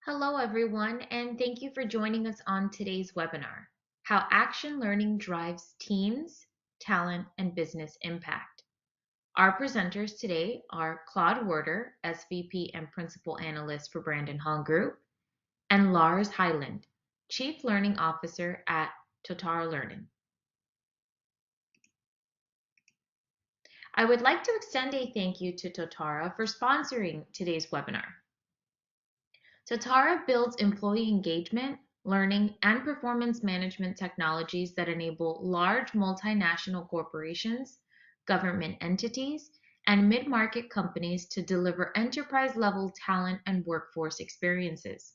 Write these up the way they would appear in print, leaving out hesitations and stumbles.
Hello, everyone, and thank you for joining us on today's webinar, How Action Learning Drives Teams, Talent, and Business Impact. Our presenters today are Claude Werder, SVP and Principal Analyst for Brandon Hall Group, and Lars Hyland, Chief Learning Officer at Totara Learning. I would like to extend a thank you to Totara for sponsoring today's webinar. Totara builds employee engagement, learning, and performance management technologies that enable large multinational corporations, government entities, and mid-market companies to deliver enterprise-level talent and workforce experiences.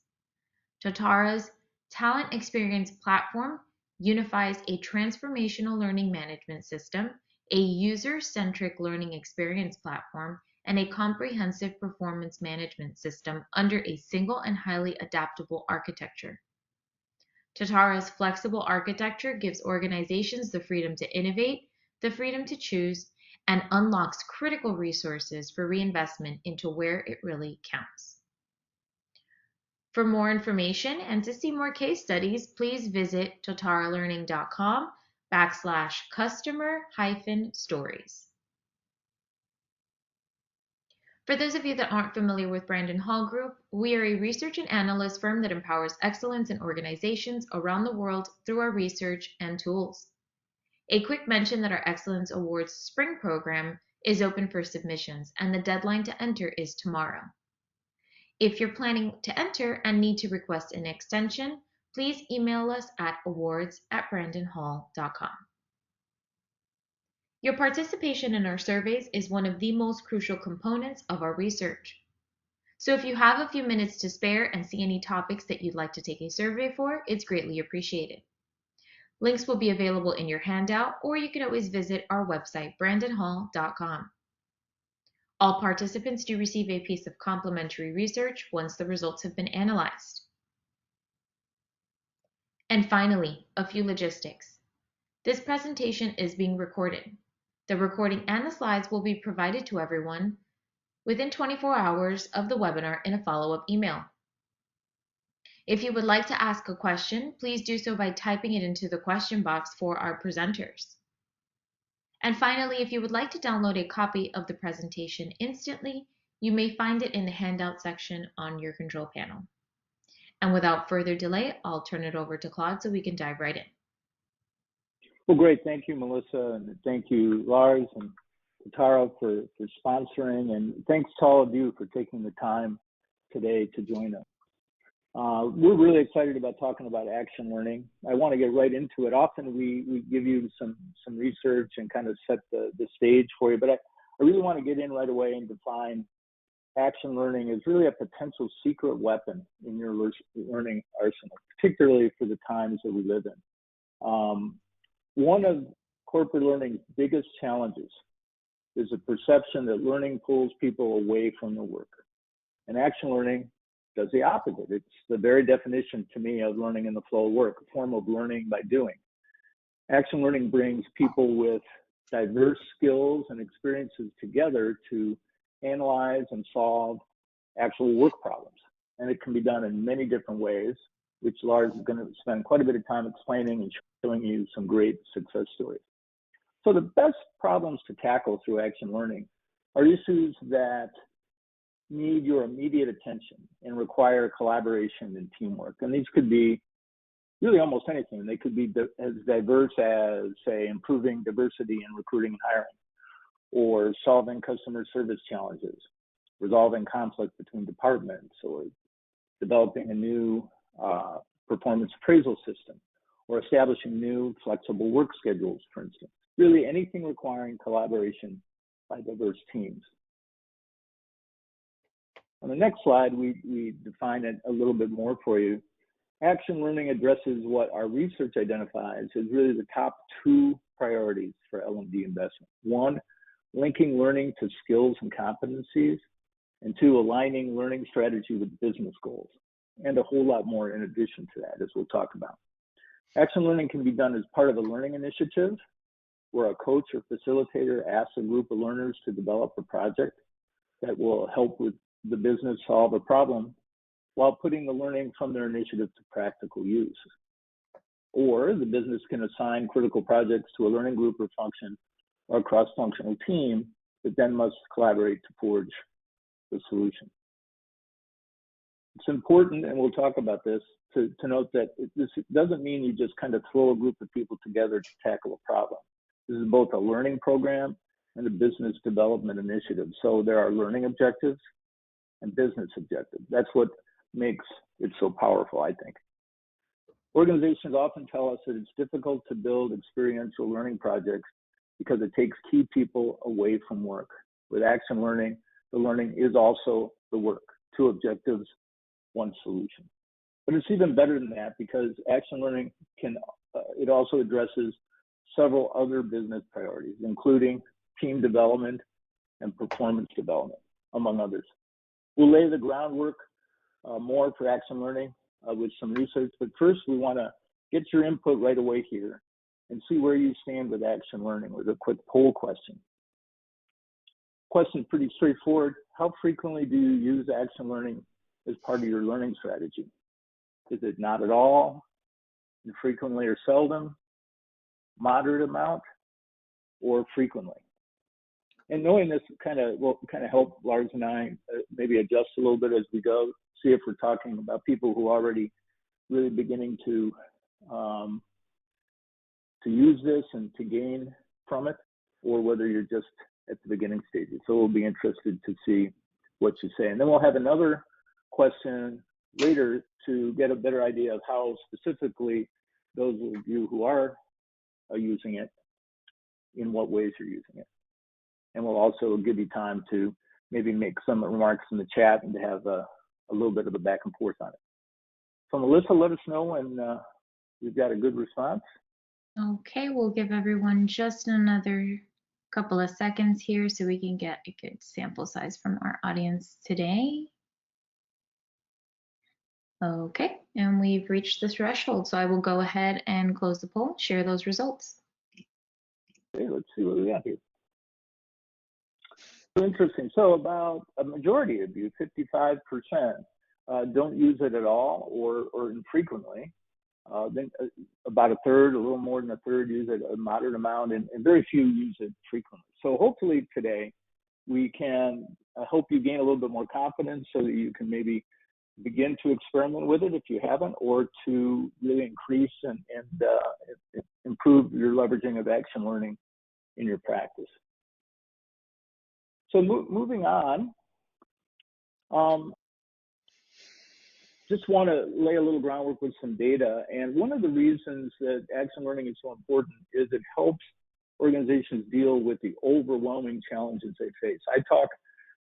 Totara's Talent Experience Platform unifies a transformational learning management system, a user-centric learning experience platform, and a comprehensive performance management system under a single and highly adaptable architecture. Totara's flexible architecture gives organizations the freedom to innovate, the freedom to choose, and unlocks critical resources for reinvestment into where it really counts. For more information and to see more case studies, please visit totaralearning.com/customer-stories. For those of you that aren't familiar with Brandon Hall Group, we are a research and analyst firm that empowers excellence in organizations around the world through our research and tools. A quick mention that our Excellence Awards Spring program is open for submissions, and the deadline to enter is tomorrow. If you're planning to enter and need to request an extension, please email us at awards@brandonhall.com. Your participation in our surveys is one of the most crucial components of our research. So if you have a few minutes to spare and see any topics that you'd like to take a survey for, it's greatly appreciated. Links will be available in your handout, or you can always visit our website, brandonhall.com. All participants do receive a piece of complimentary research once the results have been analyzed. And finally, a few logistics. This presentation is being recorded. The recording and the slides will be provided to everyone within 24 hours of the webinar in a follow-up email. If you would like to ask a question, please do so by typing it into the question box for our presenters. And finally, if you would like to download a copy of the presentation instantly, you may find it in the handout section on your control panel. And without further delay, I'll turn it over to Claude so we can dive right in. Well, great. Thank you, Melissa, and thank you, Lars and Totara for sponsoring, and thanks to all of you for taking the time today to join us. We're really excited about talking about action learning. I want to get right into it. Often we give you some research and kind of set the stage for you, but I really want to get in right away and define action learning as really a potential secret weapon in your learning arsenal, particularly for the times that we live in. One of corporate learning's biggest challenges is the perception that learning pulls people away from the work. And action learning does the opposite. It's the very definition to me of learning in the flow of work, a form of learning by doing. Action learning brings people with diverse skills and experiences together to analyze and solve actual work problems. And it can be done in many different ways, which Lars is going to spend quite a bit of time explaining and showing you some great success stories. So the best problems to tackle through action learning are issues that need your immediate attention and require collaboration and teamwork. And these could be really almost anything. They could be as diverse as, say, improving diversity in recruiting and hiring, or solving customer service challenges, resolving conflict between departments, or developing a new performance appraisal system, or establishing new flexible work schedules, for instance. Really anything requiring collaboration by diverse teams. On the next slide, we define it a little bit more for you. Action learning addresses what our research identifies as really the top two priorities for L&D investment. One, linking learning to skills and competencies, and two, aligning learning strategy with business goals, and a whole lot more in addition to that, as we'll talk about. Action learning can be done as part of a learning initiative, where a coach or facilitator asks a group of learners to develop a project that will help with the business solve a problem while putting the learning from their initiative to practical use. Or the business can assign critical projects to a learning group or function or a cross-functional team that then must collaborate to forge the solution. It's important, and we'll talk about this, to note that this doesn't mean you just kind of throw a group of people together to tackle a problem. This is both a learning program and a business development initiative. So there are learning objectives and business objectives. That's what makes it so powerful, I think. Organizations often tell us that it's difficult to build experiential learning projects because it takes key people away from work. With action learning, the learning is also the work. 2 objectives, 1 solution. But it's even better than that because action learning it also addresses several other business priorities, including team development and performance development, among others. We'll lay the groundwork more for action learning with some research, but first we want to get your input right away here and see where you stand with action learning with a quick poll question. Question pretty straightforward. How frequently do you use action learning as part of your learning strategy? Is it not at all, infrequently or seldom, moderate amount, or frequently? And knowing this will help Lars and I maybe adjust a little bit as we go, see if we're talking about people who are already really beginning to use this and to gain from it, or whether you're just at the beginning stages. So we'll be interested to see what you say. And then we'll have another question later to get a better idea of how specifically those of you who are using it, in what ways you're using it. And we'll also give you time to maybe make some remarks in the chat and to have a little bit of a back and forth on it. So Melissa, let us know when you've got a good response. Okay, we'll give everyone just another couple of seconds here so we can get a good sample size from our audience today. Okay, and we've reached the threshold, so I will go ahead and close the poll, share those results. Okay, let's see what we got here. Interesting. So about a majority of you, 55%, don't use it at all or infrequently. Then about a third, a little more than a third, use it a moderate amount, and very few use it frequently. So hopefully today we can help you gain a little bit more confidence so that you can maybe begin to experiment with it if you haven't, or to really increase and improve your leveraging of action learning in your practice. So moving on, just want to lay a little groundwork with some data. And one of the reasons that action learning is so important is it helps organizations deal with the overwhelming challenges they face. I talk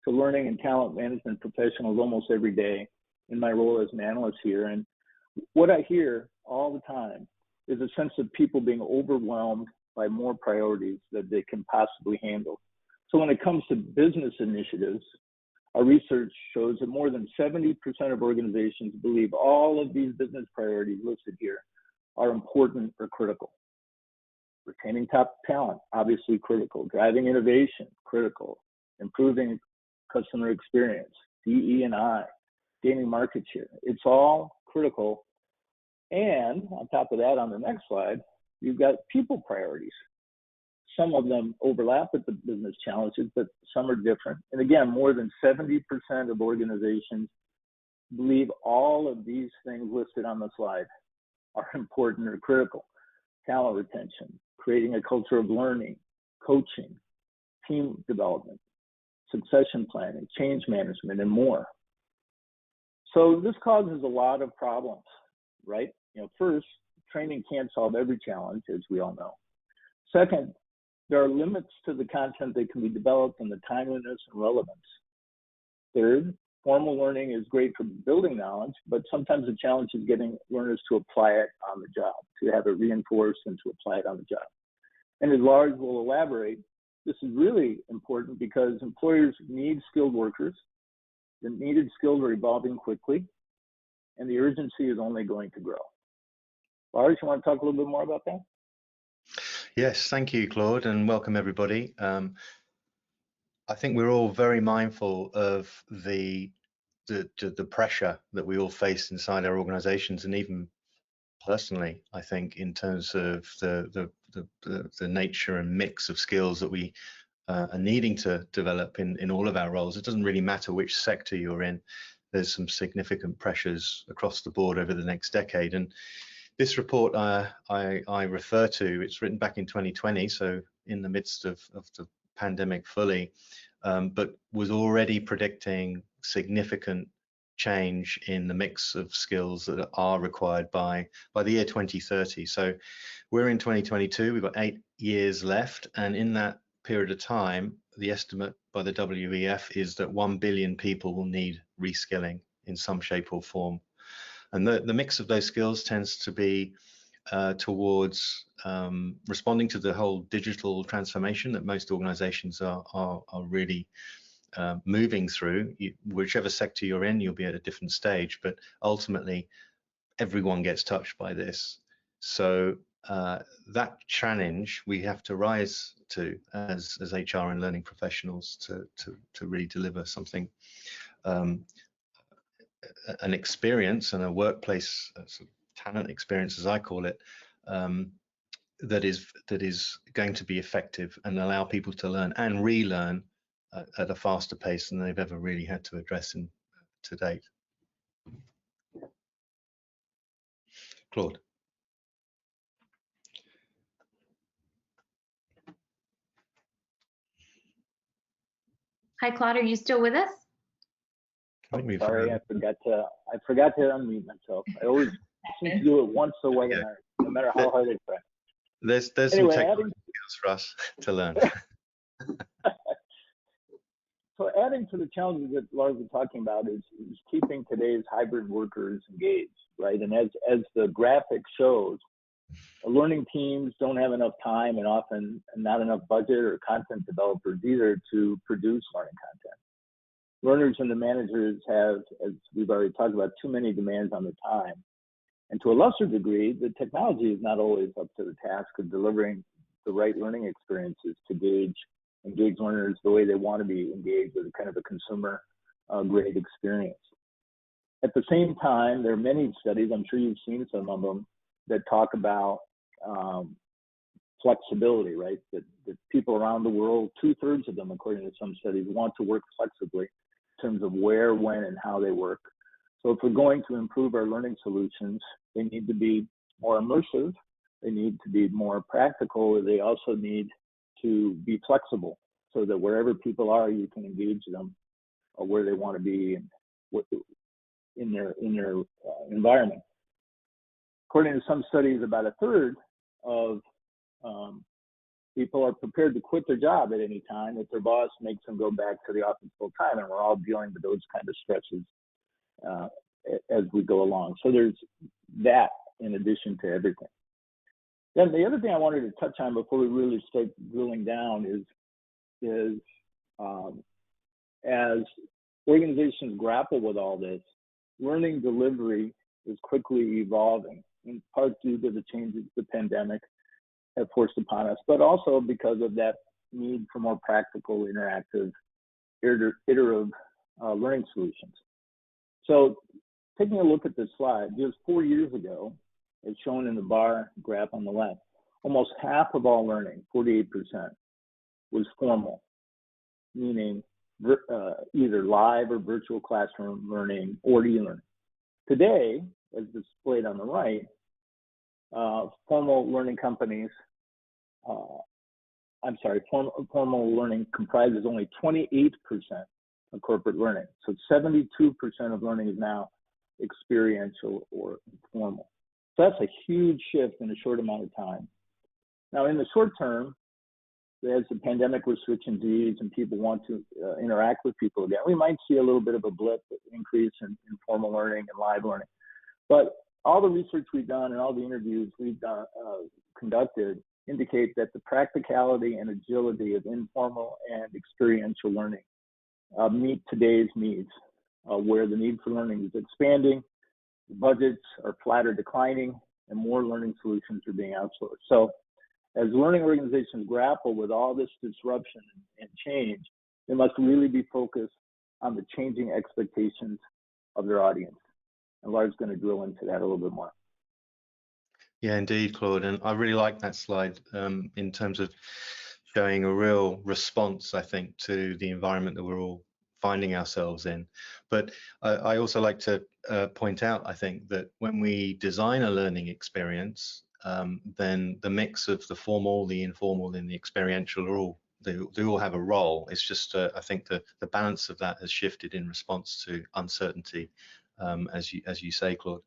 to learning and talent management professionals almost every day in my role as an analyst here. And what I hear all the time is a sense of people being overwhelmed by more priorities that they can possibly handle. So when it comes to business initiatives, our research shows that more than 70% of organizations believe all of these business priorities listed here are important or critical. Retaining top talent, obviously critical. Driving innovation, critical. Improving customer experience, DE&I, gaining market share. It's all critical. And on top of that, on the next slide, you've got people priorities. Some of them overlap with the business challenges, but some are different. And again, more than 70% of organizations believe all of these things listed on the slide are important or critical. Talent retention, creating a culture of learning, coaching, team development, succession planning, change management, and more. So this causes a lot of problems, right? First, training can't solve every challenge, as we all know. Second, there are limits to the content that can be developed and the timeliness and relevance. Third, formal learning is great for building knowledge, but sometimes the challenge is getting learners to apply it on the job, to have it reinforced and to apply it on the job. And as Lars will elaborate, this is really important because employers need skilled workers. The needed skills are evolving quickly, and the urgency is only going to grow. Lars, you want to talk a little bit more about that? Yes, thank you, Claude, and welcome everybody. I think we're all very mindful of the the pressure that we all face inside our organizations, and even personally, I think, in terms of the nature and mix of skills that we are needing to develop in all of our roles. It doesn't really matter which sector you're in. There's some significant pressures across the board over the next decade. And this report I refer to, it's written back in 2020, so in the midst of the pandemic fully, but was already predicting significant change in the mix of skills that are required by the year 2030. So we're in 2022, we've got 8 years left, and in that period of time, the estimate by the WEF is that 1 billion people will need reskilling in some shape or form. And the mix of those skills tends to be towards responding to the whole digital transformation that most organizations are really moving through. Whichever sector you're in, you'll be at a different stage, but ultimately everyone gets touched by this. So that challenge we have to rise to as HR and learning professionals to really deliver something, an experience and a workplace sort of talent experience, as I call it, that is going to be effective and allow people to learn and relearn at a faster pace than they've ever really had to address to date. Claude. Hi, Claude, are you still with us? Sorry, I forgot to unmute myself. I always seem to do it once a webinar, no matter how hard I try. There's anyway, some technical skills for us to learn. So adding to the challenges that Lars was talking about is keeping today's hybrid workers engaged, right? And as the graphic shows, learning teams don't have enough time and often not enough budget or content developers either to produce learning content. Learners and the managers have, as we've already talked about, too many demands on their time. And to a lesser degree, the technology is not always up to the task of delivering the right learning experiences to engage learners the way they want to be engaged with a kind of a consumer grade experience. At the same time, there are many studies, I'm sure you've seen some of them, that talk about flexibility, right? That people around the world, 2/3 of them, according to some studies, want to work flexibly in terms of where, when, and how they work. So if we're going to improve our learning solutions, they need to be more immersive, they need to be more practical, they also need to be flexible so that wherever people are, you can engage them where they want to be and in their environment. According to some studies, about 1/3 of people are prepared to quit their job at any time if their boss makes them go back to the office full time, and we're all dealing with those kind of stresses as we go along. So there's that in addition to everything. Then the other thing I wanted to touch on before we really start drilling down is as organizations grapple with all this, learning delivery is quickly evolving, in part due to the changes the pandemic have forced upon us, but also because of that need for more practical, interactive, iterative learning solutions. So taking a look at this slide, just 4 years ago, as shown in the bar graph on the left, almost half of all learning, 48%, was formal, meaning either live or virtual classroom learning or e-learning. Today, as displayed on the right, formal learning comprises only 28% of corporate learning. So 72% of learning is now experiential or informal. So that's a huge shift in a short amount of time. Now, in the short term, as the pandemic restrictions ease and people want to interact with people again, we might see a little bit of a blip increase in formal learning and live learning. But all the research we've done and all the interviews we've conducted indicate that the practicality and agility of informal and experiential learning meet today's needs, where the need for learning is expanding, budgets are flat or declining, and more learning solutions are being outsourced. So as learning organizations grapple with all this disruption and change, they must really be focused on the changing expectations of their audience. And Laura's going to drill into that a little bit more. Yeah, indeed, Claude. And I really like that slide in terms of showing a real response, I think, to the environment that we're all finding ourselves in. But I also like to point out, I think, that when we design a learning experience, then the mix of the formal, the informal, and the experiential are all they all have a role. It's just I think the balance of that has shifted in response to uncertainty, as you say, Claude.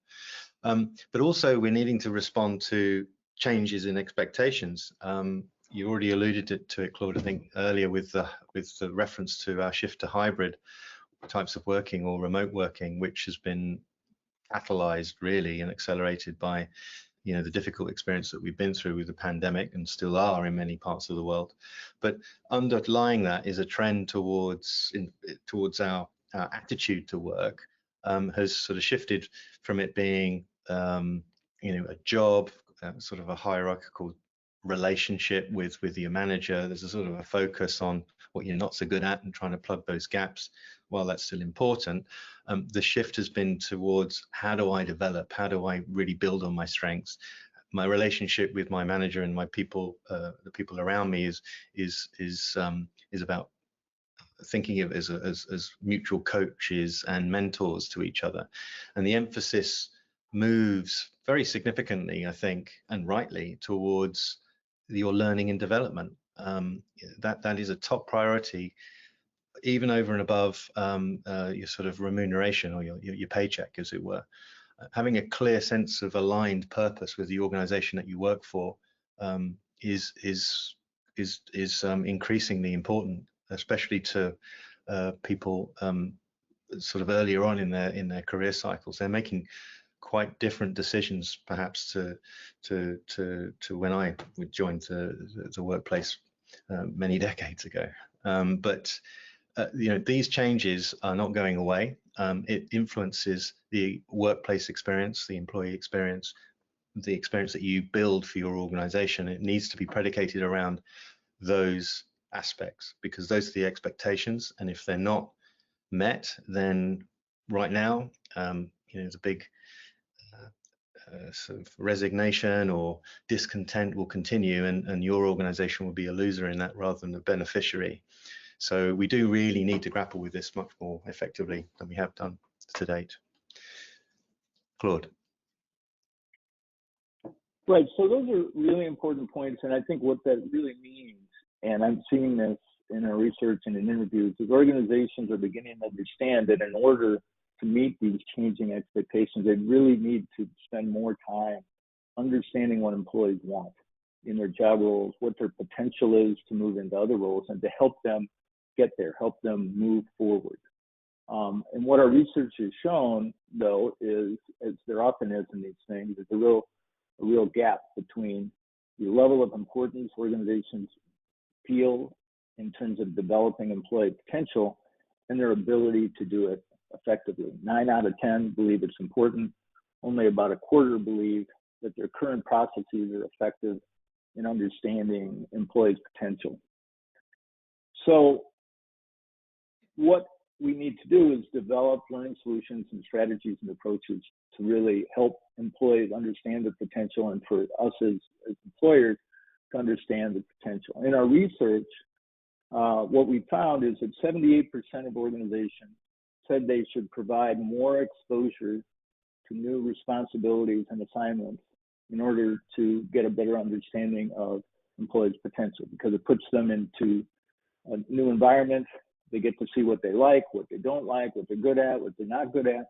But also we're needing to respond to changes in expectations. You already alluded to it, Claude, I think earlier with the reference to our shift to hybrid types of working or remote working, which has been catalyzed really and accelerated by the difficult experience that we've been through with the pandemic and still are in many parts of the world. But underlying that is a trend towards our attitude to work has sort of shifted from it being a job, sort of a hierarchical relationship with your manager. There's a sort of a focus on what you're not so good at and trying to plug those gaps. While that's still important, the shift has been towards how do I develop, how do I really build on my strengths. My relationship with my manager and my people, the people around me, is about thinking of it as mutual coaches and mentors to each other. And the emphasis moves very significantly, I think, and rightly, towards your learning and development. That is a top priority, even over and above your sort of remuneration or your paycheck, as it were. Having a clear sense of aligned purpose with the organization that you work for is increasingly important, especially to people sort of earlier on in their career cycles. They're making quite different decisions, perhaps, to when I joined the workplace many decades ago. But these changes are not going away. It influences the workplace experience, the employee experience, the experience that you build for your organization. It needs to be predicated around those aspects, because those are the expectations. And if they're not met, then right now, the big sort of resignation or discontent will continue, and your organization will be a loser in that rather than a beneficiary. So we do really need to grapple with this much more effectively than we have done to date. Claude. Right, so those are really important points, and I think what that really means, and I'm seeing this in our research and in interviews, is organizations are beginning to understand that in order to meet these changing expectations, they really need to spend more time understanding what employees want in their job roles, what their potential is to move into other roles, and to help them get there, help them move forward. And what our research has shown, though, is, as there often is in these things, is a real gap between the level of importance organizations feel in terms of developing employee potential and their ability to do it effectively. 9 out of 10 believe it's important. Only about a quarter believe that their current processes are effective in understanding employees' potential. So what we need to do is develop learning solutions and strategies and approaches to really help employees understand their potential, and for us as employers to understand the potential. In our research, what we found is that 78% of organizations said they should provide more exposure to new responsibilities and assignments in order to get a better understanding of employees' potential, because it puts them into a new environment. They get to see what they like, what they don't like, what they're good at, what they're not good at.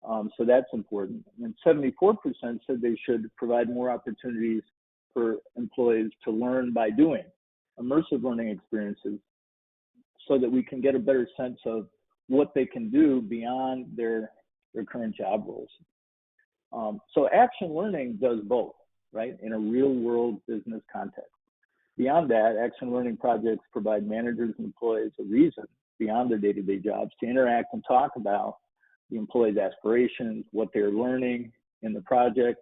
So that's important. And 74% said they should provide more opportunities for employees to learn by doing, immersive learning experiences, so that we can get a better sense of what they can do beyond their current job roles. So action learning does both, right, in a real world business context. Beyond that, action learning projects provide managers and employees a reason beyond their day-to-day jobs to interact and talk about the employees' aspirations, what they're learning in the project,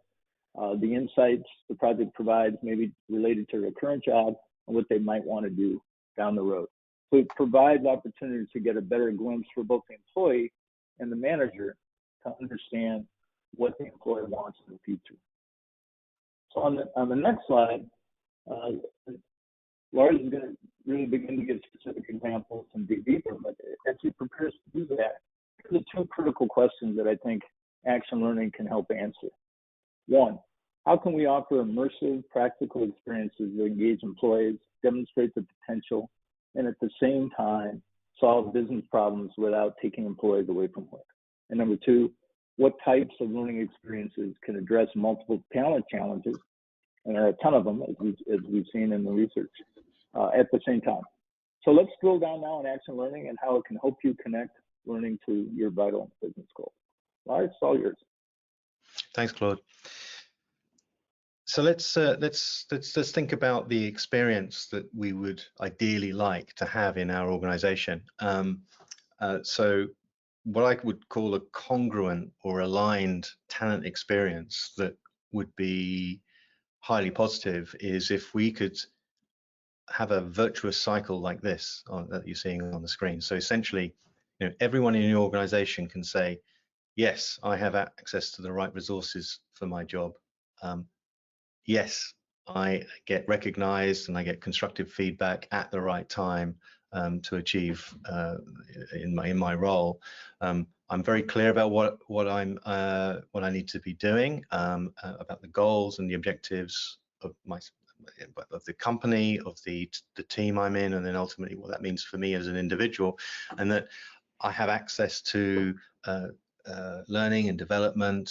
the insights the project provides maybe related to their current job, and what they might want to do down the road. So it provides opportunities to get a better glimpse for both the employee and the manager to understand what the employer wants in the future. So on the next slide, Lars is going to really begin to give specific examples and dig deeper, but as he prepares to do that, there are two critical questions that I think action learning can help answer. One, how can we offer immersive, practical experiences that engage employees, demonstrate the potential, and at the same time, solve business problems without taking employees away from work? And number two, what types of learning experiences can address multiple talent challenges, and there are a ton of them, as we've seen in the research, at the same time. So let's drill down now on action learning and how it can help you connect learning to your vital business goals. Lars, it's all yours. Thanks, Claude. So let's think about the experience that we would ideally like to have in our organization. So what I would call a congruent or aligned talent experience that would be highly positive is if we could have a virtuous cycle like this that you're seeing on the screen. So essentially, everyone in your organization can say, yes, I have access to the right resources for my job. Yes, I get recognized and I get constructive feedback at the right time to achieve in my role. I'm very clear about what I need to be doing, about the goals and the objectives of the company, of the team I'm in, and then ultimately what that means for me as an individual, and that I have access to learning and development,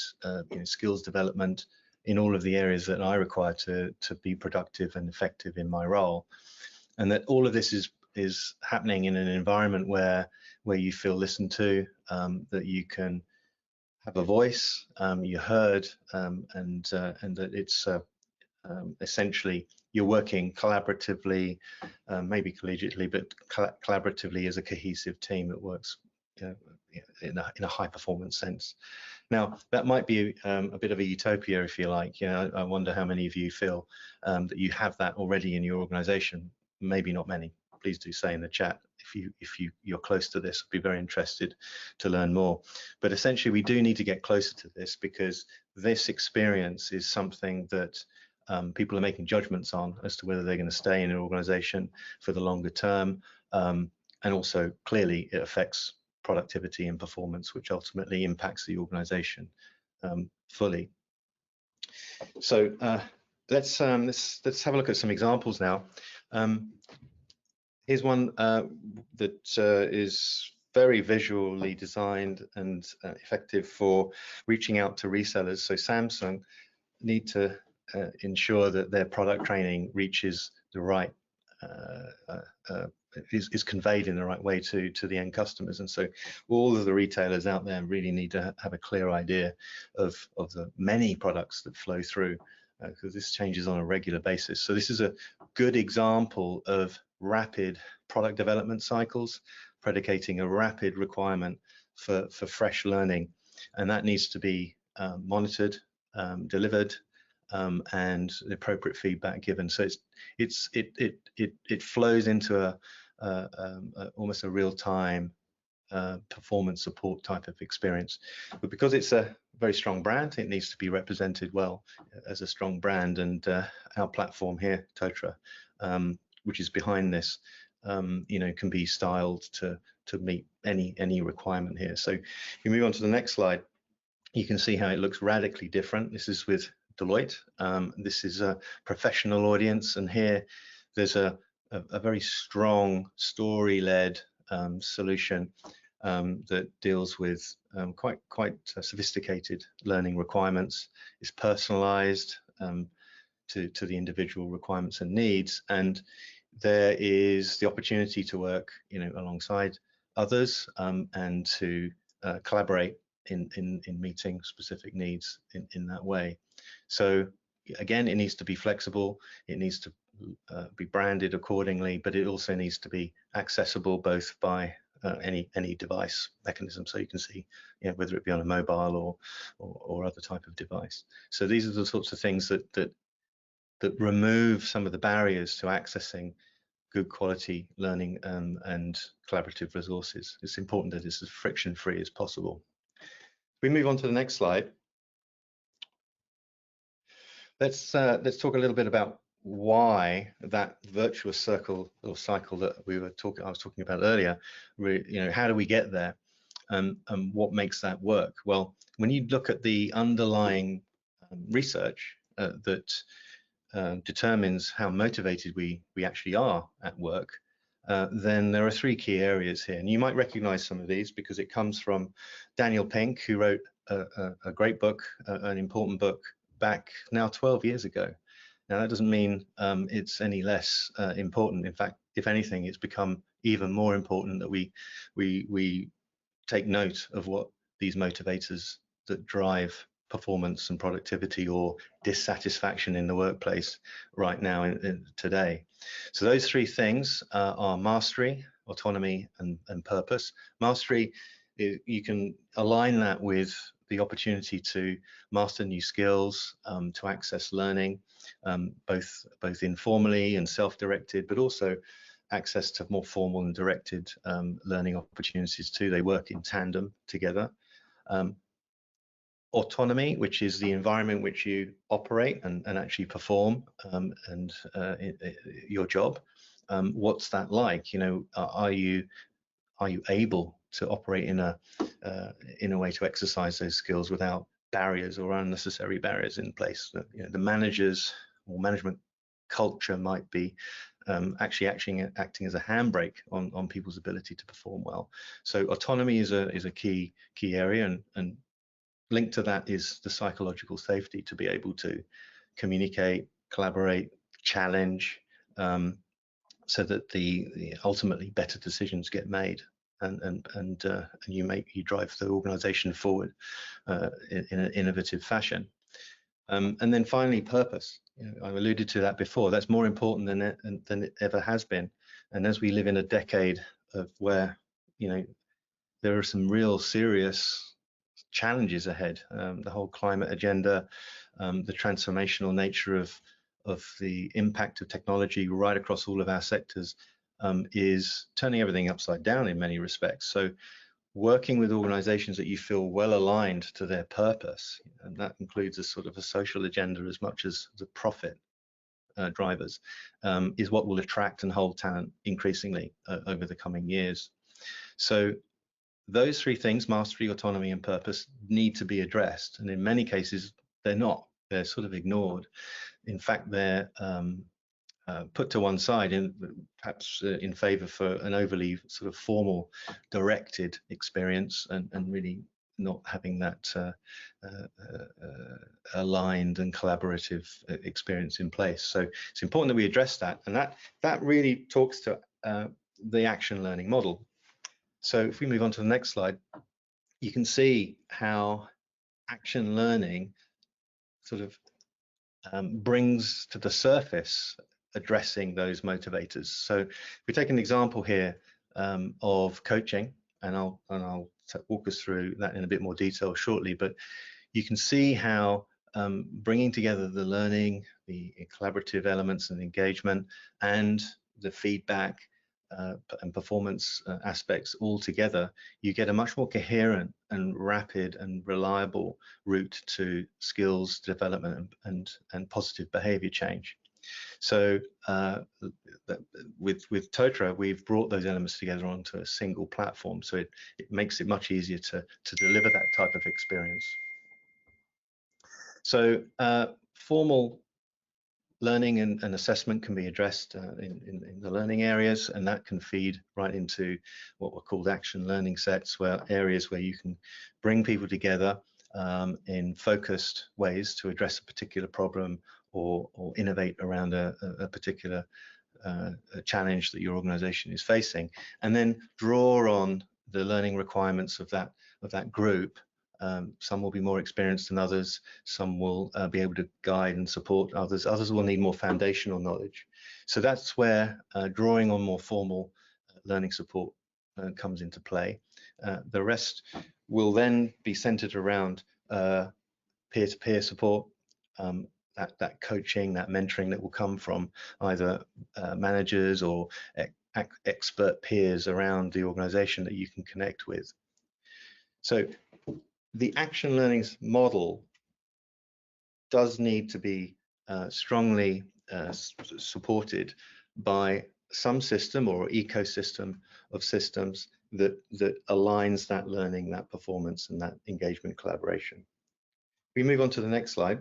skills development in all of the areas that I require to be productive and effective in my role, and that all of this is happening in an environment where you feel listened to, that you can have a voice, you're heard, and that it's essentially you're working collaboratively, maybe collegiately, but collaboratively as a cohesive team that works in a high performance sense. Now, that might be a bit of a utopia, if you like. I wonder how many of you feel that you have that already in your organization. Maybe not many. Please do say in the chat if you're close to this. I'd be very interested to learn more. But essentially, we do need to get closer to this, because this experience is something that people are making judgments on as to whether they're going to stay in an organization for the longer term. And also, clearly, it affects productivity and performance, which ultimately impacts the organization fully. So let's have a look at some examples now. Here's one that is very visually designed and effective for reaching out to resellers. So Samsung need to ensure that their product training reaches the right is conveyed in the right way to the end customers, and so all of the retailers out there really need to have a clear idea of the many products that flow through, because this changes on a regular basis. So this is a good example of rapid product development cycles predicating a rapid requirement for fresh learning, and that needs to be monitored, delivered, and the appropriate feedback given. So it flows into almost a real-time performance support type of experience. But because it's a very strong brand, it needs to be represented well as a strong brand. And our platform here, Totara, which is behind this, can be styled to meet any requirement here. So if you move on to the next slide, you can see how it looks radically different. This is with Deloitte. This is a professional audience, and here there's a very strong story-led solution that deals with quite sophisticated learning requirements. It's personalized to the individual requirements and needs, and there is the opportunity to work alongside others and to collaborate in meeting specific needs in that way. So again, it needs to be flexible, it needs to be branded accordingly, but it also needs to be accessible both by any device mechanism, so you can see whether it be on a mobile or other type of device. So these are the sorts of things that remove some of the barriers to accessing good quality learning and collaborative resources. It's important that it's as friction-free as possible. we move on to the next slide, let's talk a little bit about why that virtuous circle or cycle that I was talking about earlier. How do we get there, and what makes that work? Well, when you look at the underlying research that determines how motivated we actually are at work, then there are three key areas here. And you might recognize some of these because it comes from Daniel Pink, who wrote a great book, an important book, back now 12 years ago. Now, that doesn't mean it's any less important. In fact, if anything, it's become even more important that we take note of what these motivators that drive performance and productivity or dissatisfaction in the workplace right now today. So those three things are mastery, autonomy, and purpose. Mastery, you can align that with the opportunity to master new skills, to access learning, both informally and self-directed, but also access to more formal and directed learning opportunities too. They work in tandem together. Autonomy, which is the environment which you operate and actually perform your job. What's that like? Are you able to operate in a way to exercise those skills without barriers or unnecessary barriers in place? The managers or management culture might be actually acting as a handbrake on people's ability to perform well. So autonomy is a key area, and linked to that is the psychological safety to be able to communicate, collaborate, challenge, so that the ultimately better decisions get made, and you drive the organization forward in an innovative fashion. And then finally, purpose. I alluded to that before. That's more important than it ever has been. And as we live in a decade of where there are some real serious challenges ahead, the whole climate agenda, the transformational nature of the impact of technology right across all of our sectors is turning everything upside down in many respects. So working with organizations that you feel well aligned to their purpose, and that includes a sort of a social agenda as much as the profit drivers, is what will attract and hold talent increasingly over the coming years. So those three things, mastery, autonomy, and purpose, need to be addressed. And in many cases, they're not. They're sort of ignored. In fact, they're put to one side, perhaps in favor for an overly sort of formal, directed experience, and really not having that aligned and collaborative experience in place. So it's important that we address that. And that really talks to the action learning model. So if we move on to the next slide, you can see how action learning sort of brings to the surface addressing those motivators. So if we take an example here of coaching, and I'll walk us through that in a bit more detail shortly, but you can see how bringing together the learning, the collaborative elements and engagement, and the feedback and performance aspects all together, you get a much more coherent and rapid and reliable route to skills development and positive behavior change. So with Totara, we've brought those elements together onto a single platform, so it makes it much easier to deliver that type of experience. So formal learning and assessment can be addressed in the learning areas, and that can feed right into what were called action learning sets, where areas where you can bring people together in focused ways to address a particular problem or innovate around a particular challenge that your organization is facing, and then draw on the learning requirements of that group. Some will be more experienced than others. Some will be able to guide and support others. Others will need more foundational knowledge. So that's where drawing on more formal learning support comes into play. The rest will then be centered around peer-to-peer support, that coaching, that mentoring that will come from either managers or expert peers around the organization that you can connect with. So the action learning model does need to be strongly supported by some system or ecosystem of systems that aligns that learning, that performance, and that engagement collaboration. We move on to the next slide.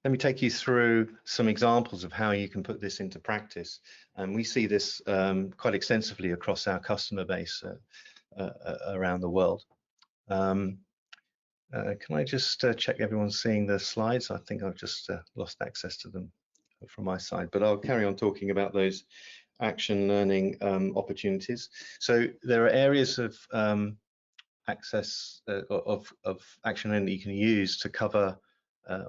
Let me take you through some examples of how you can put this into practice. And we see this quite extensively across our customer base around the world. Can I just check everyone's seeing the slides? I think I've just lost access to them from my side, but I'll carry on talking about those action learning opportunities. So there are areas of access of action learning that you can use to cover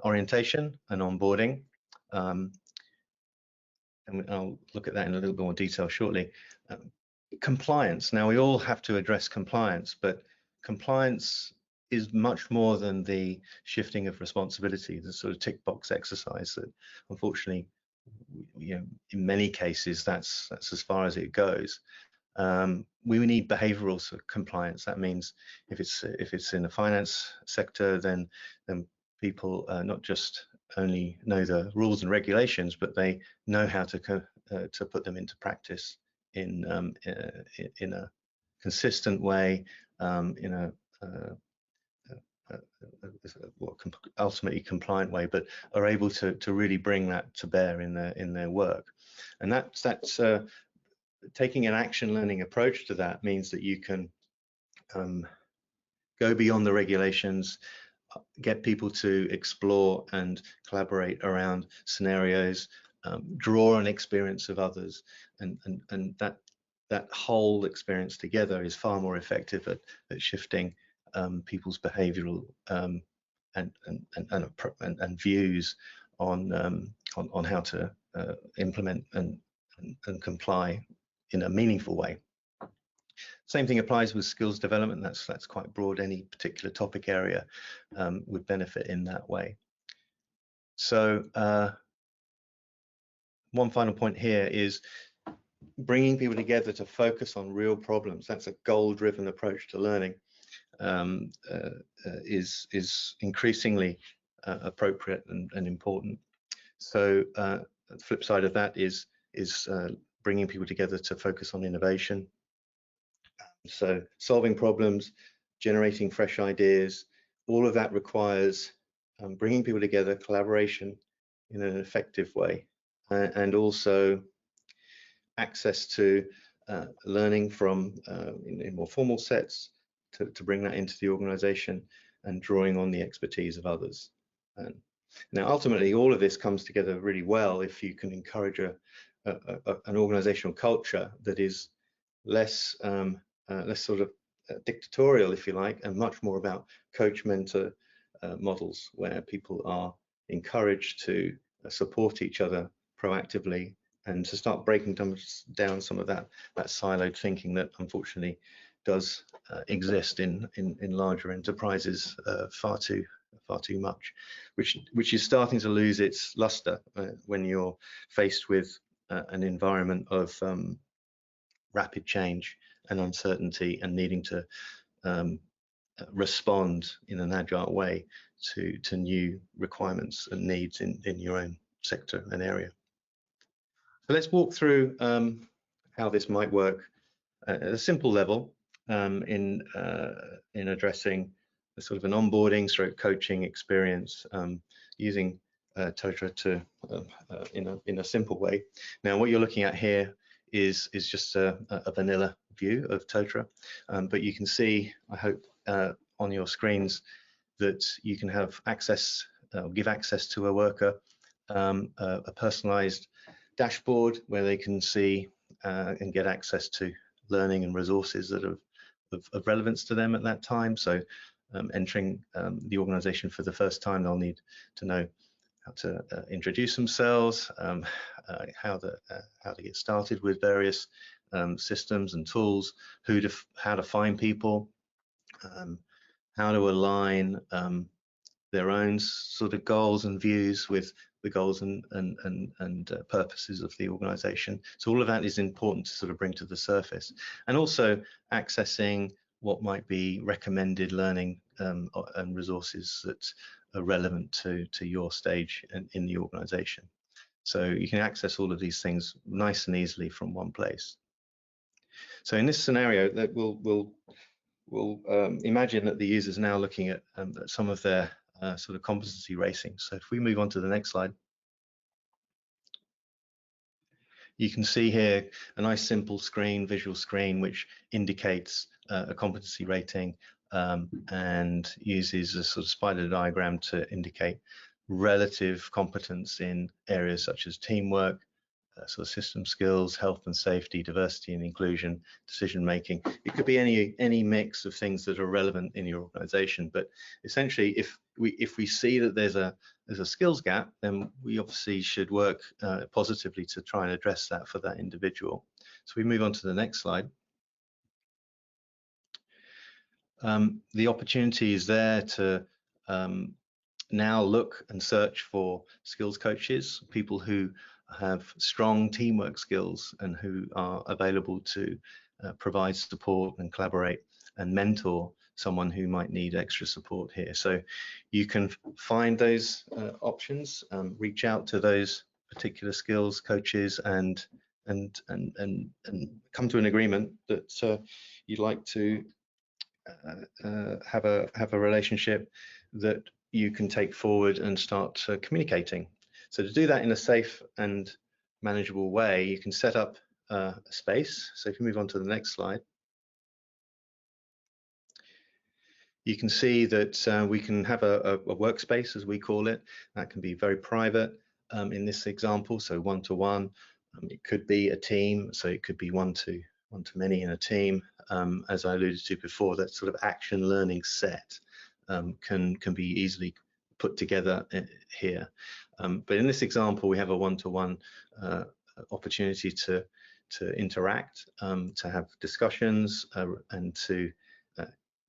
orientation and onboarding. And I'll look at that in a little bit more detail shortly. Compliance. Now, we all have to address compliance, but compliance is much more than the shifting of responsibility, the sort of tick box exercise that unfortunately, in many cases, that's as far as it goes. We need behavioral compliance. That means if it's in the finance sector, then people not just only know the rules and regulations, but they know how to put them into practice in a consistent way, in a ultimately compliant way, but are able to really bring that to bear in their work. And that's taking an action learning approach to that means that you can go beyond the regulations, get people to explore and collaborate around scenarios, draw on experience of others, and that whole experience together is far more effective at shifting people's behavioural and views on how to implement and comply in a meaningful way. Same thing applies with skills development. That's quite broad. Any particular topic area would benefit in that way. So one final point here is bringing people together to focus on real problems. That's a goal-driven approach to learning. Is increasingly appropriate and important. So the flip side of that is bringing people together to focus on innovation. So solving problems, generating fresh ideas, all of that requires bringing people together, collaboration in an effective way, and also access to learning from in more formal sets to bring that into the organization and drawing on the expertise of others. And now, ultimately, all of this comes together really well if you can encourage an organizational culture that is less sort of dictatorial, if you like, and much more about coach-mentor models where people are encouraged to support each other proactively and to start breaking down some of that siloed thinking that unfortunately does exist in larger enterprises far too much, which is starting to lose its luster when you're faced with an environment of rapid change and uncertainty and needing to respond in an agile way to new requirements and needs in your own sector and area. So let's walk through how this might work at a simple level in addressing a sort of an onboarding / coaching experience using Totara to in a simple way. Now, what you're looking at here is just a vanilla view of Totara, but you can see, I hope, on your screens that you can have access, give access to a worker a personalized dashboard where they can see and get access to learning and resources that are of relevance to them at that time. So entering the organization for the first time, they'll need to know how to introduce themselves, how to get started with various systems and tools, how to find people, how to align their own sort of goals and views with the goals and purposes of the organization. So all of that is important to sort of bring to the surface, and also accessing what might be recommended learning and resources that are relevant to your stage in the organization. So you can access all of these things nice and easily from one place. So in this scenario, that we'll imagine that the user is now looking at some of their sort of competency ratings. So if we move on to the next slide, you can see here a nice simple screen, visual screen, which indicates a competency rating and uses a sort of spider diagram to indicate relative competence in areas such as teamwork, sort of system skills, health and safety, diversity and inclusion, decision making. It could be any mix of things that are relevant in your organization. But essentially, if we see that there's a skills gap, then we obviously should work positively to try and address that for that individual. So we move on to the next slide. The opportunity is there to now look and search for skills coaches, people who have strong teamwork skills and who are available to provide support and collaborate and mentor someone who might need extra support here. So you can find those options, reach out to those particular skills coaches and come to an agreement that you'd like to have a relationship that you can take forward and start communicating. So to do that in a safe and manageable way, you can set up a space. So if you move on to the next slide, you can see that we can have a workspace, as we call it. That can be very private in this example, so one-to-one. It could be a team, so it could be one to many in a team. As I alluded to before, that sort of action learning set can be easily put together here. But in this example, we have a one-to-one opportunity to interact, to have discussions, and to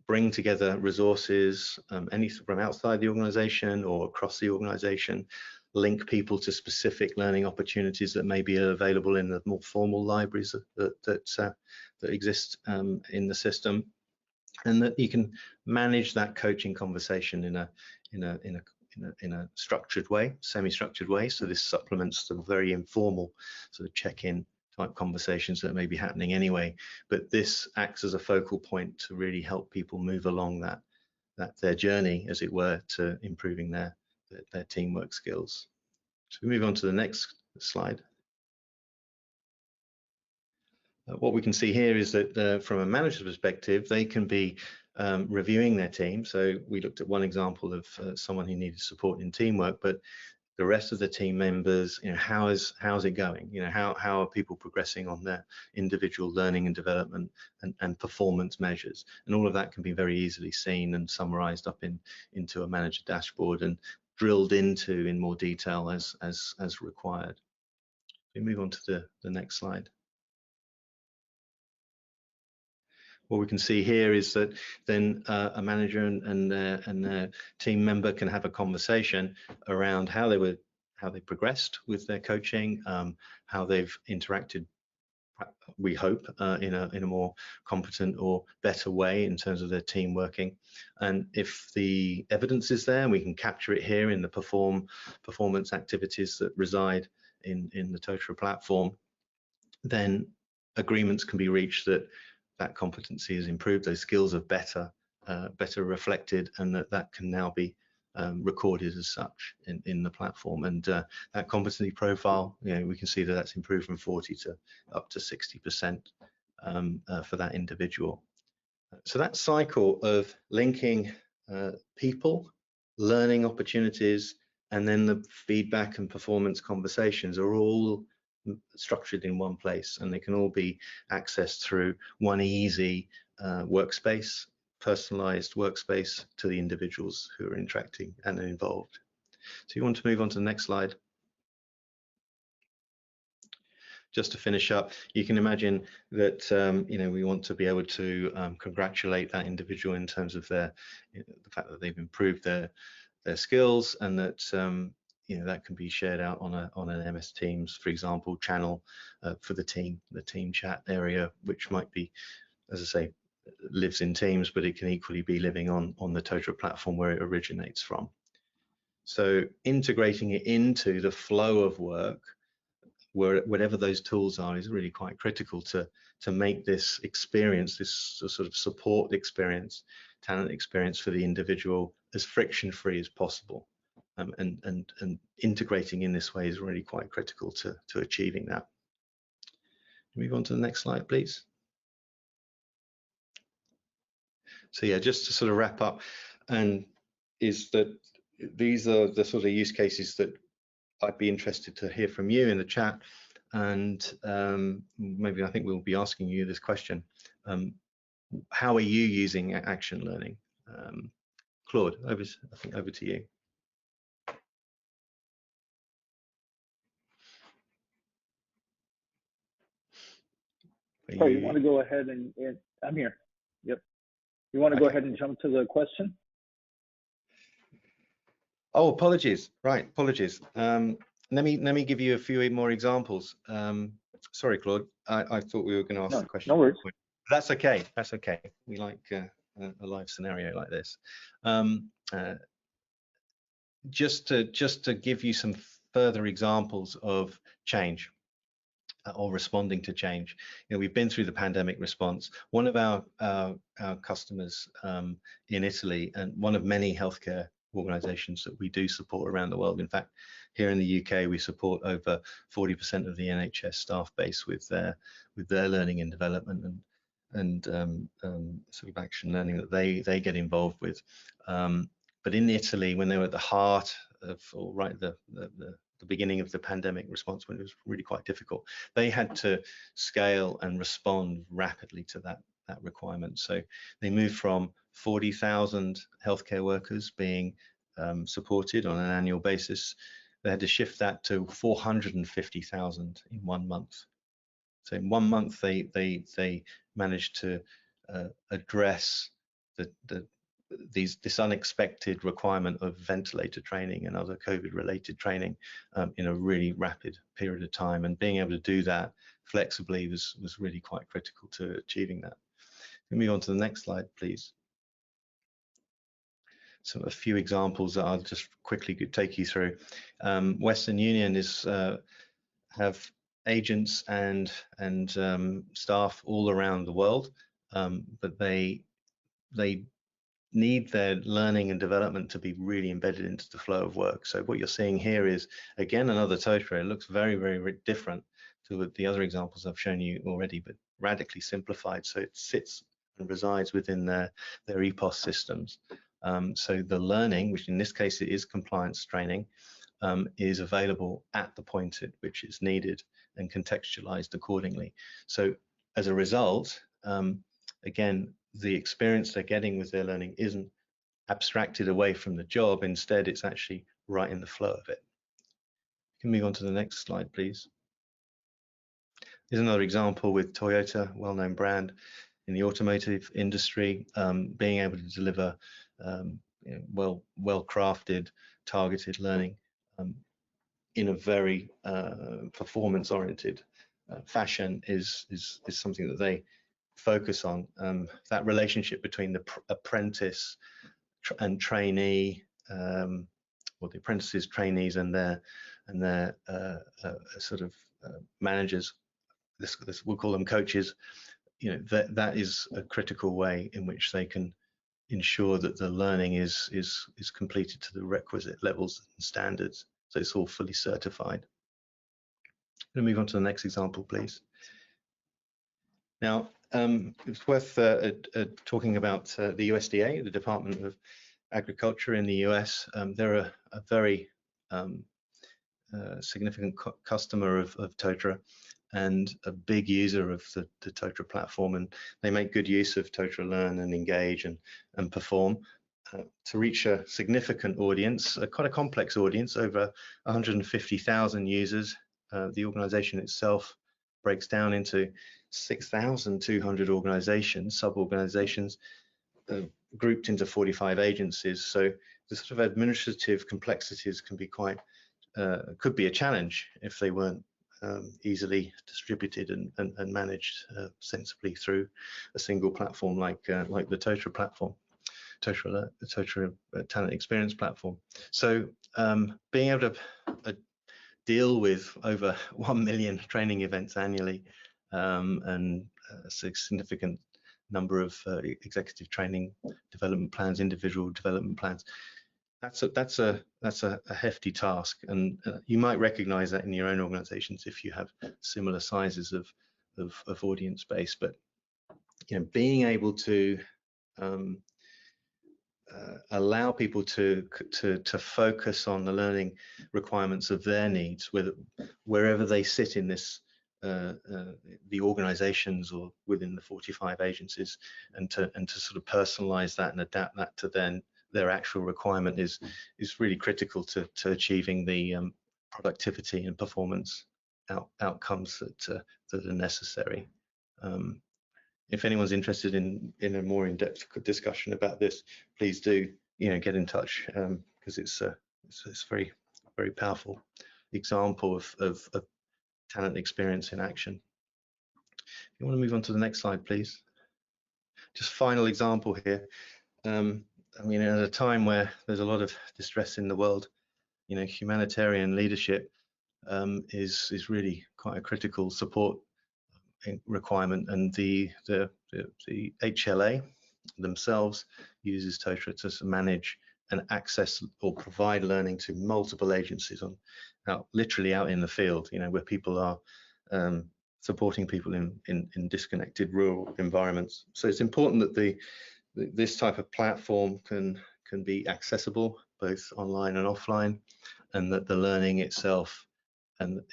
bring together resources, any from outside the organization or across the organization, link people to specific learning opportunities that may be available in the more formal libraries that exist in the system, and that you can manage that coaching conversation in a structured way, semi-structured way. So this supplements the very informal sort of check-in type conversations that may be happening anyway, but this acts as a focal point to really help people move along their journey, as it were, to improving their teamwork skills. So we move on to the next slide. What we can see here is that from a manager's perspective, they can be reviewing their team. So we looked at one example of someone who needed support in teamwork, but the rest of the team members, how's it going? How are people progressing on their individual learning and development and performance measures? And all of that can be very easily seen and summarized up into a manager dashboard and drilled into in more detail as required. We move on to the next slide. What we can see here is that then a manager and their team member can have a conversation around how they progressed with their coaching, how they've interacted, we hope, in a more competent or better way in terms of their team working. And if the evidence is there, we can capture it here in the performance activities that reside in the Totara platform, then agreements can be reached that competency is improved, those skills are better reflected, and that can now be recorded as such in the platform. And that competency profile, we can see that that's improved from 40 to up to 60% for that individual. So that cycle of linking people, learning opportunities, and then the feedback and performance conversations are all structured in one place, and they can all be accessed through one easy workspace, personalized workspace to the individuals who are interacting and involved. So you want to move on to the next slide. Just to finish up, you can imagine that we want to be able to congratulate that individual in terms of the fact that they've improved their skills, and that that can be shared out on an MS Teams, for example, channel for the team chat area, which might be, as I say, lives in teams, but it can equally be living on the Totara platform where it originates from. So integrating it into the flow of work, whatever those tools are, is really quite critical to make this experience, this sort of support experience, talent experience for the individual, as friction-free as possible. And integrating in this way is really quite critical to achieving that. Move on to the next slide, please. So yeah, just to sort of wrap up, and is that these are the sort of use cases that I'd be interested to hear from you in the chat, and maybe I think we'll be asking you this question. How are you using action learning? Claude, I think over to you. Sorry, you want to go ahead and I'm here. Yep. You want to go ahead and jump to the question? Oh, apologies. Right, apologies. Let me give you a few more examples. Sorry, Claude. I thought we were going to ask the question. No worries. That's okay. That's okay. We like a live scenario like this. Just to give you some further examples of change or responding to change. You know, we've been through the pandemic response. One of our customers in Italy, and one of many healthcare organizations that we do support around the world. In fact, here in the UK, we support over 40% of the NHS staff base with their learning and development and sort of action learning that they get involved with. But in Italy, when they were at the heart of, or right the beginning of the pandemic response, when it was really quite difficult, they had to scale and respond rapidly to that requirement. So they moved from 40,000 healthcare workers being supported on an annual basis. They had to shift that to 450,000 in 1 month. So in 1 month, they managed to address this unexpected requirement of ventilator training and other COVID-related training in a really rapid period of time. And being able to do that flexibly was really quite critical to achieving that. Can we move on to the next slide, please? So a few examples that I'll just quickly take you through. Western Union have agents and staff all around the world, but they need their learning and development to be really embedded into the flow of work. So what you're seeing here is, again, another Totara. It looks very, very different to the other examples I've shown you already, but radically simplified. So it sits and resides within their EPOS systems. So the learning, which in this case it is compliance training, is available at the point at which it's needed and contextualized accordingly. So as a result, again, the experience they're getting with their learning isn't abstracted away from the job. Instead, it's actually right in the flow of it. Can we move on to the next slide, please? Here's another example with Toyota, well-known brand in the automotive industry, being able to deliver well-crafted, targeted learning in a very performance-oriented fashion is something that they focus on. That relationship between the apprentice and trainee, or the apprentices, trainees, and their sort of managers. This we'll call them coaches. You know, that is a critical way in which they can ensure that the learning is completed to the requisite levels and standards. So it's all fully certified. We'll move on to the next example, please. Now, it's worth talking about the USDA, the Department of Agriculture in the US. They're a very significant customer of Totara and a big user of the Totara platform, and they make good use of Totara Learn and Engage and Perform to reach a significant audience, quite a complex audience, over 150,000 users. The organization itself breaks down into 6,200 organizations, sub-organizations, grouped into 45 agencies. So the sort of administrative complexities can be quite, could be a challenge if they weren't easily distributed and managed sensibly through a single platform like the Totara platform, Totara Talent Experience platform. So being able to deal with over 1 million training events annually and a significant number of executive training development plans, individual development plans. That's a hefty task, and you might recognize that in your own organizations if you have similar sizes of audience base. But being able to allow people to focus on the learning requirements of their needs, wherever they sit in this the organizations or within the 45 agencies, and to sort of personalize that and adapt that to their actual requirement is really critical to achieving the productivity and performance outcomes that are necessary. If anyone's interested in a more in-depth discussion about this, please do get in touch, because it's very, very powerful example of talent experience in action. If you want to move on to the next slide, please. Just final example here. I mean, at a time where there's a lot of distress in the world, humanitarian leadership is really quite a critical support requirement, and the HLA themselves uses Totara to manage and access or provide learning to multiple agencies literally out in the field, where people are supporting people in disconnected rural environments. So it's important that this type of platform can be accessible both online and offline, and that the learning itself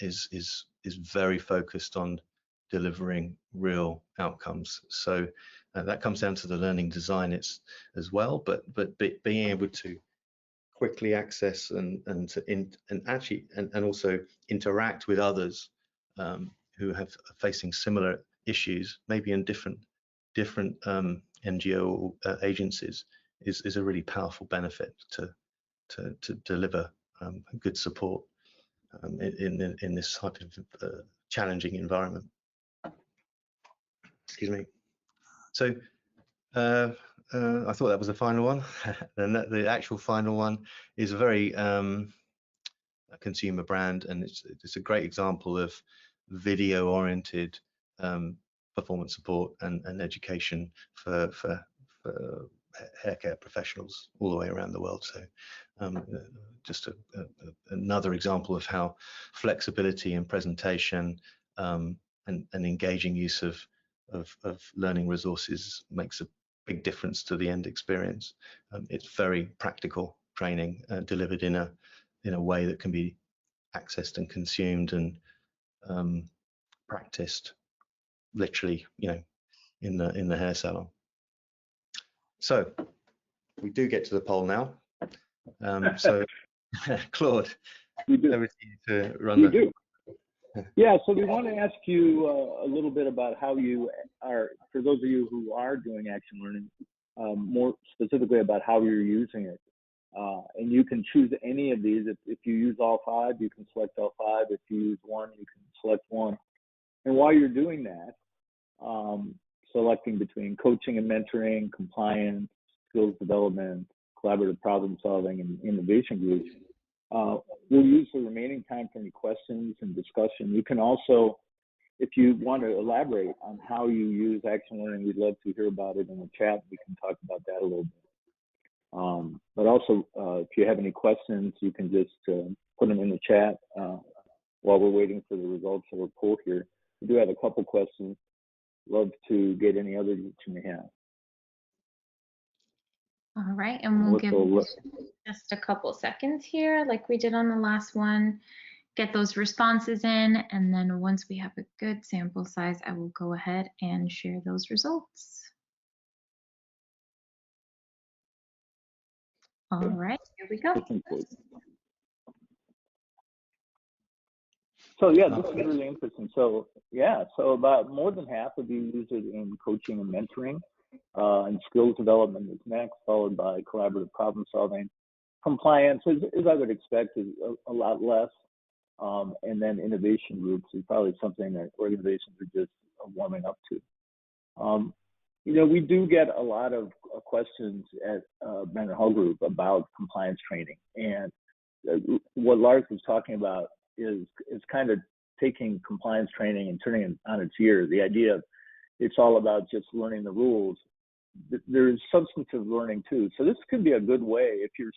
is very focused on delivering real outcomes. So that comes down to the learning design as well, but being able to quickly access and also interact with others who are facing similar issues, maybe in different NGO agencies, is a really powerful benefit to deliver good support in this type of challenging environment. Excuse me. So I thought that was the final one. And the actual final one is a very consumer brand, and it's a great example of video-oriented performance support and education for hair care professionals all the way around the world. So just another example of how flexibility in presentation and engaging use of learning resources makes a big difference to the end experience. It's very practical training delivered in a way that can be accessed and consumed and practiced literally, in the hair salon. So we do get to the poll now. So Claude, over to you to run the. Do. Yeah, so we want to ask you a little bit about how you are, for those of you who are doing action learning, more specifically about how you're using it. And you can choose any of these. If you use all 5, you can select all 5. If you use one, you can select one. And while you're doing that, selecting between coaching and mentoring, compliance, skills development, collaborative problem solving, and innovation groups, we'll use the remaining time for any questions and discussion. You can also, if you want to elaborate on how you use action learning, we'd love to hear about it in the chat. We can talk about that a little bit. But also, if you have any questions, you can just put them in the chat while we're waiting for the results of our poll here. We do have a couple questions. Love to get any others that you may have. All right, and we'll give just a couple seconds here, like we did on the last one. Get those responses in, and then once we have a good sample size, I will go ahead and share those results. All right, here we go. So yeah, this is really interesting. So yeah, so about more than half of you use it in coaching and mentoring, and skills development is next, followed by collaborative problem solving. Compliance, as I would expect, is a lot less. And then innovation groups is probably something that organizations are just warming up to. We do get a lot of questions at Brandon Hall Group about compliance training. And what Lars was talking about is kind of taking compliance training and turning it on its ear. The idea of it's all about just learning the rules. There's substantive learning too. So this could be a good way if you're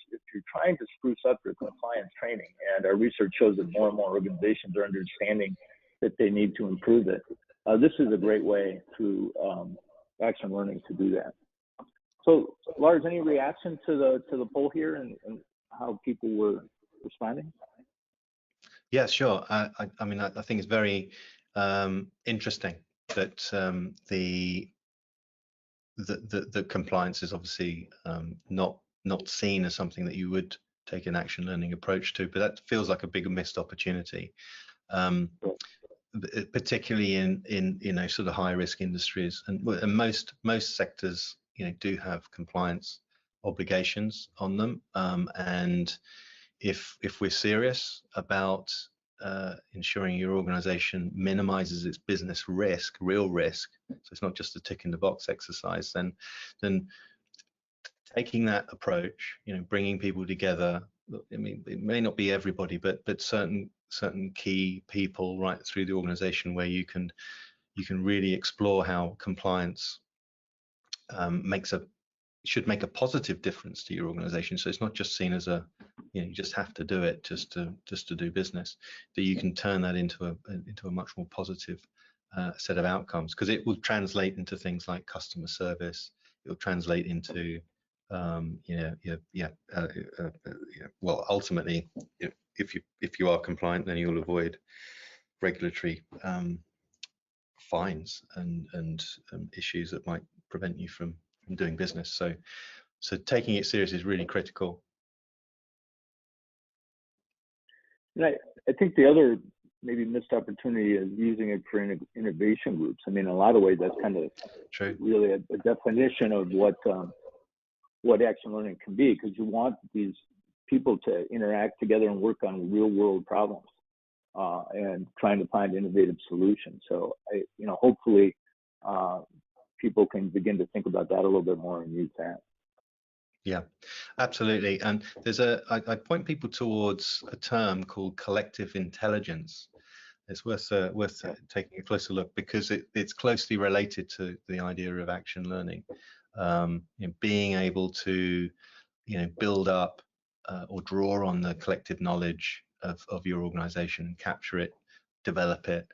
trying to spruce up your compliance training, and our research shows that more and more organizations are understanding that they need to improve it. This is a great way through action learning to do that. So Lars, any reaction to the poll here and how people were responding? Yeah, sure. I mean, I think it's very interesting that the compliance is obviously not seen as something that you would take an action learning approach to, but that feels like a big missed opportunity, particularly in sort of high risk industries, and most sectors do have compliance obligations on them, and if we're serious about ensuring your organization minimizes its business risk, real risk, so it's not just a tick in the box exercise, then taking that approach, bringing people together. I mean, it may not be everybody, but certain key people right through the organization where you can really explore how compliance should make a positive difference to your organization. So it's not just seen as you just have to do it just to do business, that you can turn that into a much more positive set of outcomes, because it will translate into things like customer service. It will translate into well, ultimately, if you are compliant, then you'll avoid regulatory fines and issues that might prevent you from doing business. So taking it serious is really critical. And I think the other maybe missed opportunity is using it for innovation groups. I mean, in a lot of ways, that's kind of true. Really a definition of what action learning can be, because you want these people to interact together and work on real world problems and trying to find innovative solutions. So hopefully people can begin to think about that a little bit more and use that. Yeah, absolutely. And I point people towards a term called collective intelligence. It's worth taking a closer look, because it's closely related to the idea of action learning. Being able to build up or draw on the collective knowledge of your organization, capture it, develop it,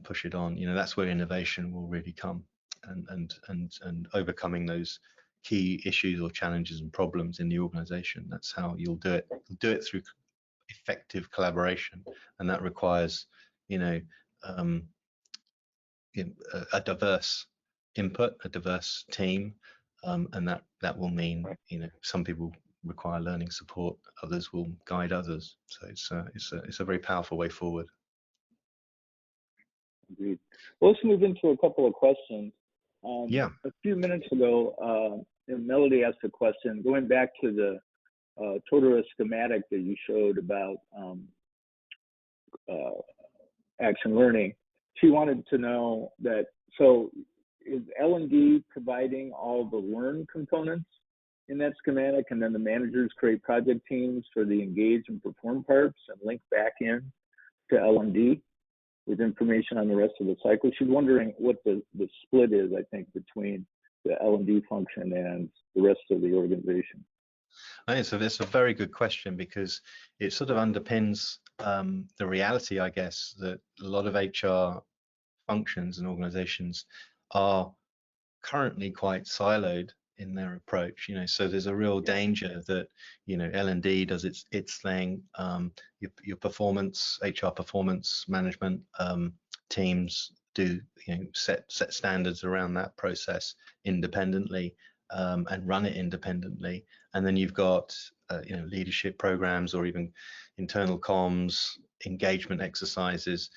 push it on. That's where innovation will really come, and overcoming those key issues or challenges and problems in the organization. That's how you'll do it. You'll do it through effective collaboration, and that requires a diverse input, a diverse team, and that will mean some people require learning support, others will guide others. So it's a very powerful way forward. Agreed. Well, let's move into a couple of questions. Yeah. A few minutes ago, Melody asked a question going back to the Totara schematic that you showed about action learning. She wanted to know that, so is L&D providing all the learn components in that schematic, and then the managers create project teams for the engage and perform parts and link back in to L&D with information on the rest of the cycle? She's wondering what the split is, I think, between the L&D function and the rest of the organization. I think it's a very good question, because it sort of underpins the reality, I guess, that a lot of HR functions and organizations are currently quite siloed in their approach. So there's a real danger that L&D does its thing, your performance, HR performance management teams do set standards around that process independently, and run it independently, and then you've got leadership programs or even internal comms, engagement exercises.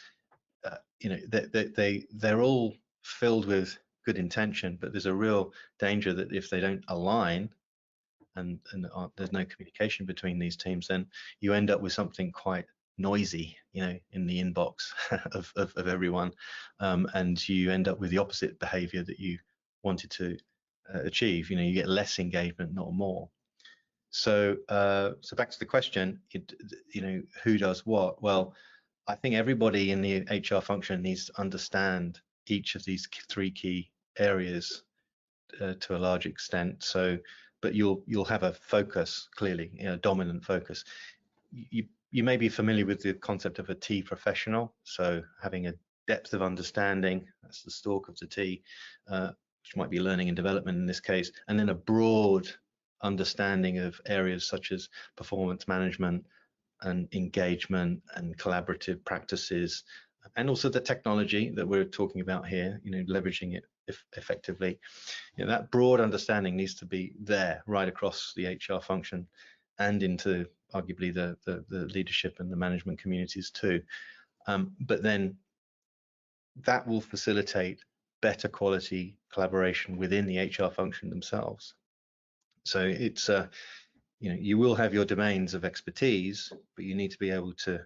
They're all filled with good intention, but there's a real danger that if they don't align and there's no communication between these teams, then you end up with something quite noisy, in the inbox of everyone, and you end up with the opposite behavior that you wanted to achieve. You get less engagement, not more. So back to the question, who does what? Well, I think everybody in the HR function needs to understand each of these three key areas to a large extent. So, but you'll have a focus, clearly, dominant focus. You may be familiar with the concept of a T professional. So having a depth of understanding, that's the stalk of the T, which might be learning and development in this case, and then a broad understanding of areas such as performance management and engagement and collaborative practices, and also the technology that we're talking about here, leveraging it effectively. That broad understanding needs to be there right across the HR function and into arguably the leadership and the management communities too. But then that will facilitate better quality collaboration within the HR function themselves. So it's you will have your domains of expertise, but you need to be able to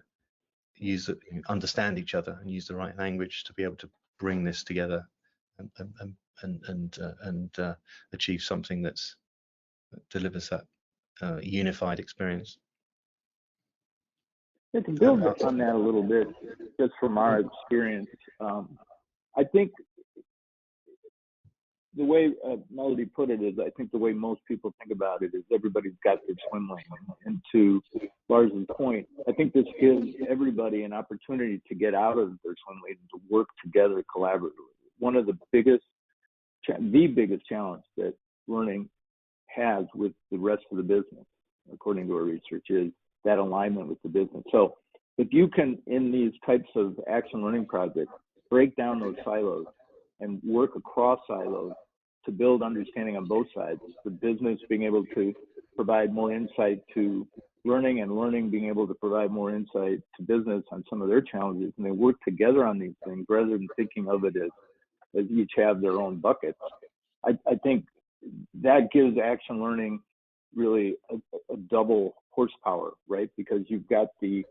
understand each other and use the right language to be able to bring this together and achieve something that delivers that unified experience. Yeah, to build on that a little bit, just from our experience, I think the way Melody put it is, I think the way most people think about it is everybody's got their swim lane. And to Lars's point, I think this gives everybody an opportunity to get out of their swim lane and to work together collaboratively. One of the biggest challenge that learning has with the rest of the business, according to our research, is that alignment with the business. So if you can, in these types of action learning projects, break down those silos and work across silos to build understanding on both sides, the business being able to provide more insight to learning and learning being able to provide more insight to business on some of their challenges, and they work together on these things rather than thinking of it as each have their own buckets. I think that gives action learning really a double horsepower, right? Because you've got the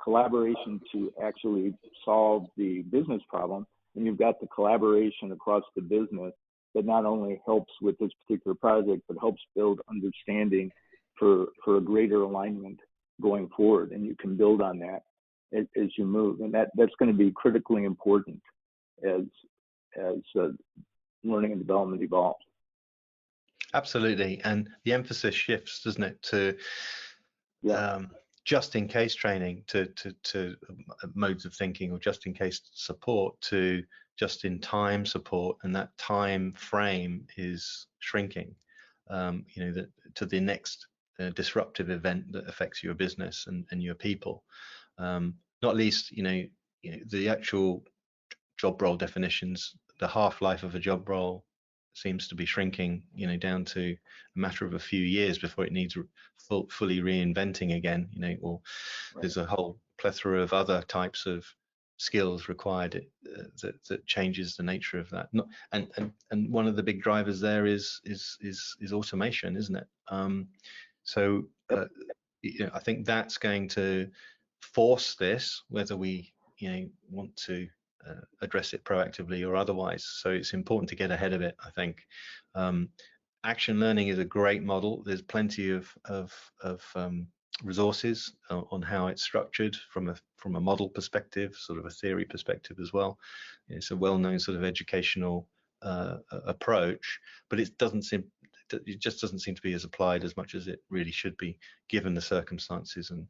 collaboration to actually solve the business problem, and you've got the collaboration across the business that not only helps with this particular project, but helps build understanding for a greater alignment going forward. And you can build on that as you move. And that's going to be critically important as learning and development evolves. Absolutely. And the emphasis shifts, doesn't it, to just in case training, to modes of thinking, or just in case support, to just in time support, and that time frame is shrinking, to the next disruptive event that affects your business and your people. Not least, the actual job role definitions, the half-life of a job role seems to be shrinking, down to a matter of a few years before it needs fully reinventing again, or there's a whole plethora of other types of skills required that changes the nature of that. And one of the big drivers there is automation, isn't it? I think that's going to force this, whether we want to address it proactively or otherwise. So it's important to get ahead of it, I think. Action learning is a great model. There's plenty of resources on how it's structured from a model perspective, sort of a theory perspective as well. It's a well-known sort of educational approach, but it just doesn't seem to be as applied as much as it really should be, given the circumstances and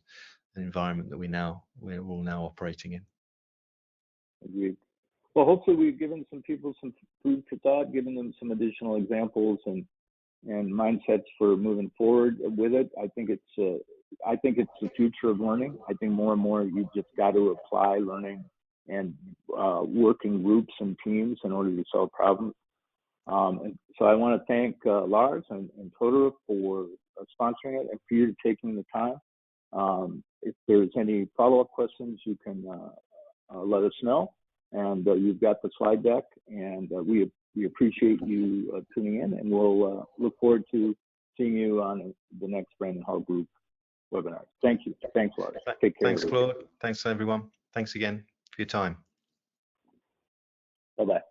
the environment that we're all now operating in. Agreed. Well, hopefully we've given some people some food for thought, given them some additional examples and mindsets for moving forward with it. I think it's the future of learning. I think more and more you just got to apply learning and work in groups and teams in order to solve problems. And so I want to thank Lars and Totara for sponsoring it and for you taking the time. If there's any follow-up questions, you can let us know. And you've got the slide deck, and we appreciate you tuning in, and we'll look forward to seeing you on the next Brandon Hall group webinar. Thank you. Thanks, Laura. Take care. Thanks, Claude. Thanks, everyone. Thanks again for your time. Bye-bye.